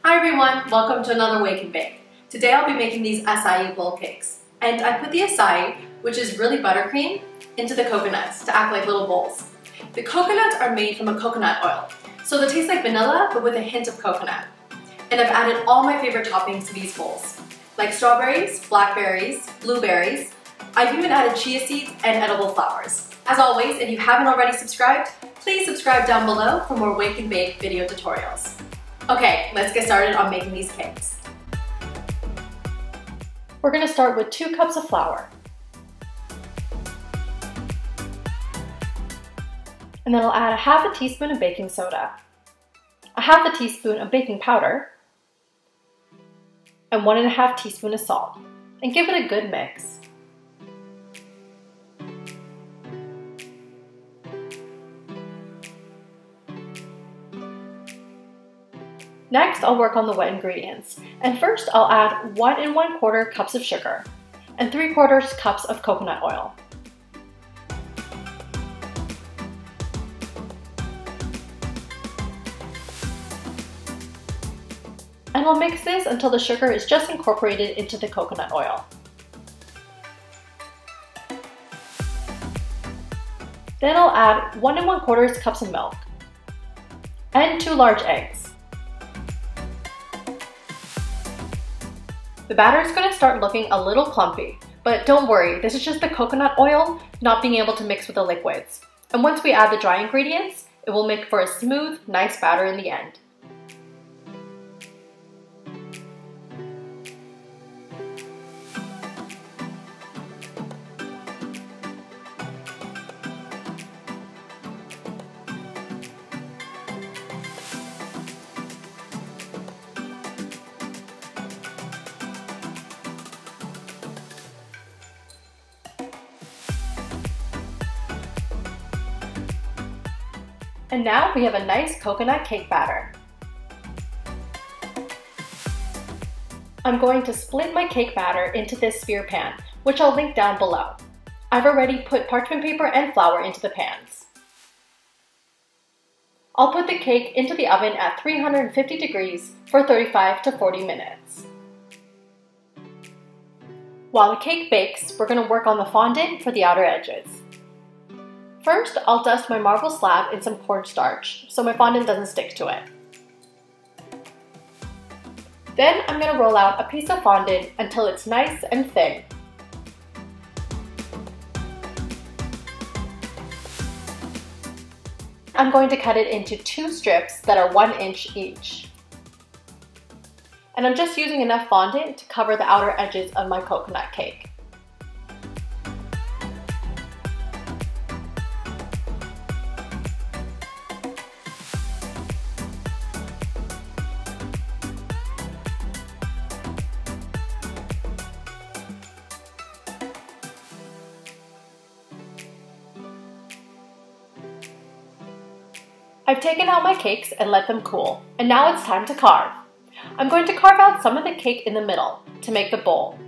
Hi everyone, welcome to another Wake and Bake. Today I'll be making these acai bowl cakes. And I put the acai, which is really buttercream, into the coconuts to act like little bowls. The coconuts are made from a coconut oil, so they taste like vanilla but with a hint of coconut. And I've added all my favorite toppings to these bowls, like strawberries, blackberries, blueberries. I've even added chia seeds and edible flowers. As always, if you haven't already subscribed, please subscribe down below for more Wake and Bake video tutorials. Okay, let's get started on making these cakes. We're going to start with 2 cups of flour. And then I'll add 1/2 teaspoon of baking soda, 1/2 teaspoon of baking powder, and 1.5 teaspoons of salt, and give it a good mix. Next, I'll work on the wet ingredients, and first I'll add 1 1/4 cups of sugar and 3/4 cups of coconut oil. And I'll mix this until the sugar is just incorporated into the coconut oil. Then I'll add 1 1/4 cups of milk and 2 large eggs. The batter is going to start looking a little clumpy, but don't worry, this is just the coconut oil not being able to mix with the liquids. And once we add the dry ingredients, it will make for a smooth, nice batter in the end. And now we have a nice coconut cake batter. I'm going to split my cake batter into this sphere pan, which I'll link down below. I've already put parchment paper and flour into the pans. I'll put the cake into the oven at 350 degrees for 35 to 40 minutes. While the cake bakes, we're going to work on the fondant for the outer edges. First, I'll dust my marble slab in some cornstarch so my fondant doesn't stick to it. Then I'm going to roll out a piece of fondant until it's nice and thin. I'm going to cut it into 2 strips that are 1 inch each. And I'm just using enough fondant to cover the outer edges of my coconut cake. I've taken out my cakes and let them cool, and now it's time to carve. I'm going to carve out some of the cake in the middle to make the bowl.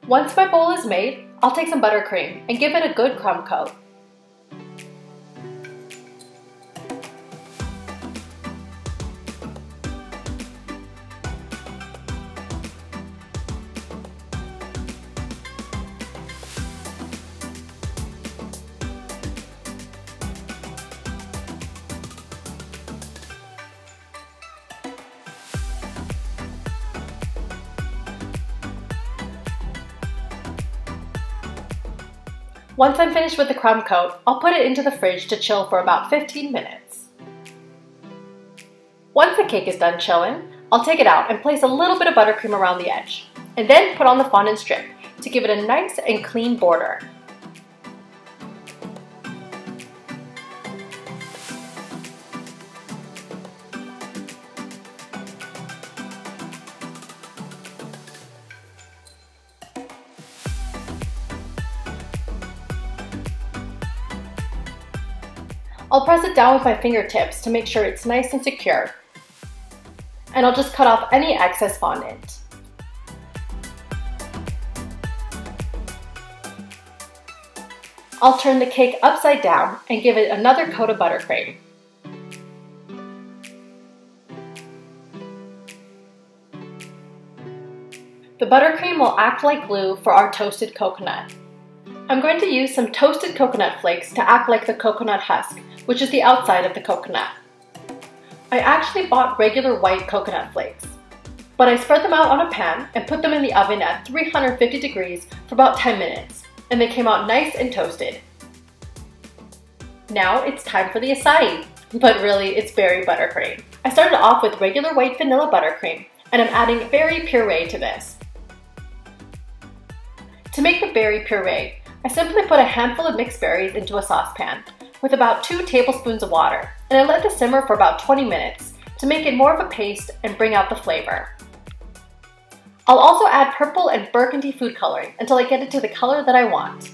Once my bowl is made, I'll take some buttercream and give it a good crumb coat. Once I'm finished with the crumb coat, I'll put it into the fridge to chill for about 15 minutes. Once the cake is done chilling, I'll take it out and place a little bit of buttercream around the edge, and then put on the fondant strip to give it a nice and clean border. I'll press it down with my fingertips to make sure it's nice and secure. And I'll just cut off any excess fondant. I'll turn the cake upside down and give it another coat of buttercream. The buttercream will act like glue for our toasted coconut. I'm going to use some toasted coconut flakes to act like the coconut husk, which is the outside of the coconut. I actually bought regular white coconut flakes, but I spread them out on a pan and put them in the oven at 350 degrees for about 10 minutes, and they came out nice and toasted. Now it's time for the acai, but really it's berry buttercream. I started off with regular white vanilla buttercream, and I'm adding berry puree to this. To make the berry puree, I simply put a handful of mixed berries into a saucepan with about 2 tablespoons of water, and I let this simmer for about 20 minutes to make it more of a paste and bring out the flavor. I'll also add purple and burgundy food coloring until I get it to the color that I want.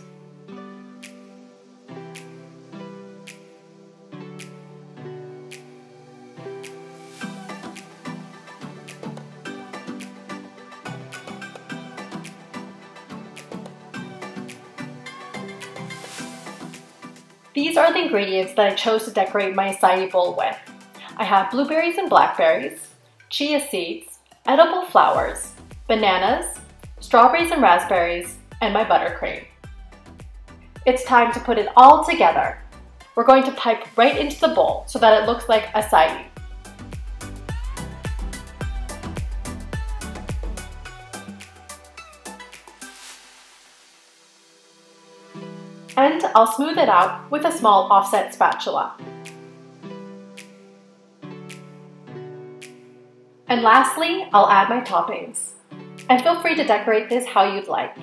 These are the ingredients that I chose to decorate my acai bowl with. I have blueberries and blackberries, chia seeds, edible flowers, bananas, strawberries and raspberries, and my buttercream. It's time to put it all together. We're going to pipe right into the bowl so that it looks like acai. And I'll smooth it out with a small offset spatula. And lastly, I'll add my toppings. And feel free to decorate this how you'd like.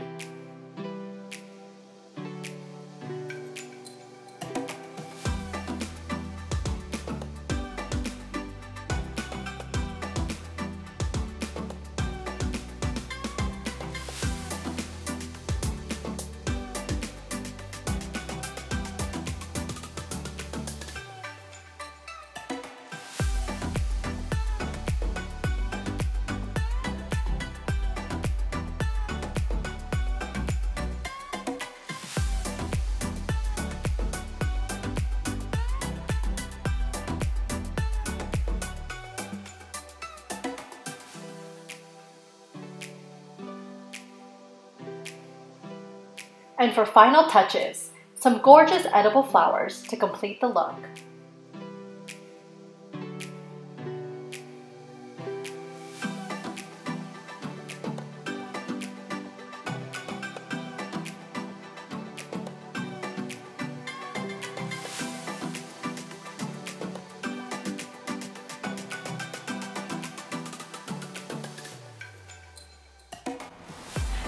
And for final touches, some gorgeous edible flowers to complete the look.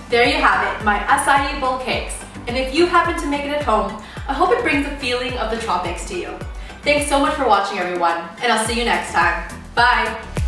There you have it, my acai bowl cakes. And if you happen to make it at home, I hope it brings a feeling of the tropics to you. Thanks so much for watching, everyone, and I'll see you next time. Bye!